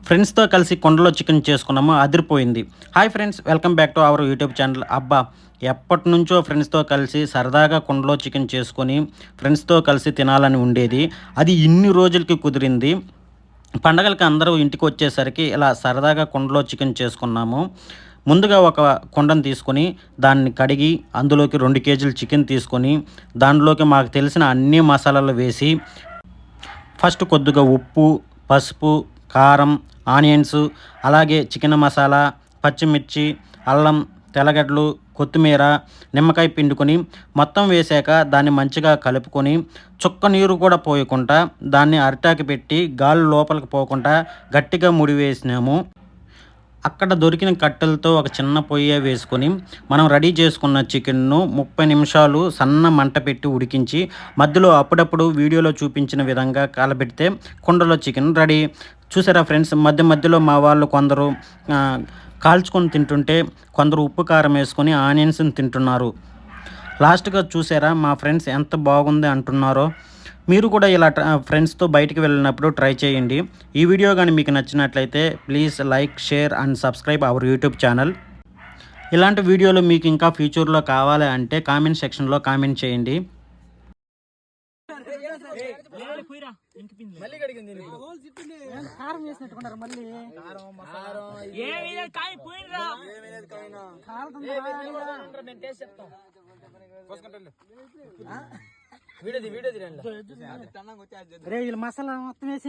ఫ్రెండ్స్తో కలిసి కొండలో చికెన్ చేసుకున్నాము, అదిరిపోయింది. Hi friends, welcome back to our YouTube channel. అబ్బా, ఎప్పటి నుంచో ఫ్రెండ్స్తో కలిసి సరదాగా కొండలో చికెన్ చేసుకొని ఫ్రెండ్స్తో కలిసి తినాలని ఉండేది. అది ఇన్ని రోజులకి కుదిరింది. పండగలకి అందరూ ఇంటికి వచ్చేసరికి ఇలా సరదాగా కొండలో చికెన్ చేసుకున్నాము. ముందుగా ఒక కుండను తీసుకొని దాన్ని కడిగి అందులోకి 2 కేజీలు చికెన్ తీసుకొని దాంట్లోకి మాకు తెలిసిన అన్ని మసాలాలు వేసి ఫస్ట్ కొద్దిగా ఉప్పు, పసుపు, కారం, ఆనియన్స్, అలాగే చికెన్ మసాలా, పచ్చిమిర్చి, అల్లం, తెల్లగడ్డలు, కొత్తిమీర, నిమ్మకాయ పిండుకొని మొత్తం వేసాక దాన్ని మంచిగా కలుపుకొని చుక్క నీరు కూడా పోయకుండా దాన్ని అరిటాకు పెట్టి గాలి లోపలికి పోకుండా గట్టిగా ముడివేసినాము. అక్కడ దొరికిన కట్టెలతో ఒక చిన్న పొయ్యి వేసుకొని మనం రెడీ చేసుకున్న చికెన్ను 30 నిమిషాలు సన్న మంట పెట్టి ఉడికించి మధ్యలో అప్పుడప్పుడు వీడియోలో చూపించిన విధంగా కాలబెడితే కుండలో చికెన్ రెడీ. చూసారా ఫ్రెండ్స్, మధ్య మధ్యలో మా వాళ్ళు కొందరు కాల్చుకొని తింటుంటే కొందరు ఉప్పు కారం వేసుకొని ఆనియన్స్ని తింటున్నారు. లాస్ట్గా చూసారా మా ఫ్రెండ్స్ ఎంత బాగుంది అంటున్నారో. మీరు కూడా ఇలా ఫ్రెండ్స్తో బయటికి వెళ్ళినప్పుడు ట్రై చేయండి. ఈ వీడియో కానీ మీకు నచ్చినట్లయితే please like, share and subscribe our YouTube channel. ఇలాంటి వీడియోలు మీకు ఇంకా ఫ్యూచర్లో కావాలి అంటే కామెంట్ సెక్షన్లో కామెంట్ చేయండి. మసాలా మొత్తం వేసి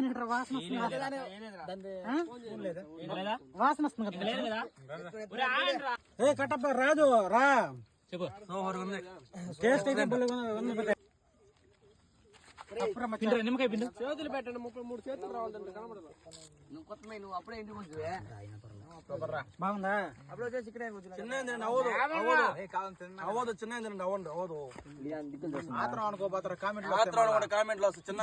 వాసన వస్తుంది కదా. కట్టప్ప రాజు రా, టేస్ట్ అయితే నిమ్మకాయ పిండి చేతులు పెట్టండి. 33 చేతులు రావాలంటే కనబడదు. నువ్వు అప్పుడే ఇంటికి వచ్చి బాగుందా? అవ్వదు చిన్న అవ్వదు. మాత్రం అనుకోపోతారు కామెంట్ లో చిన్న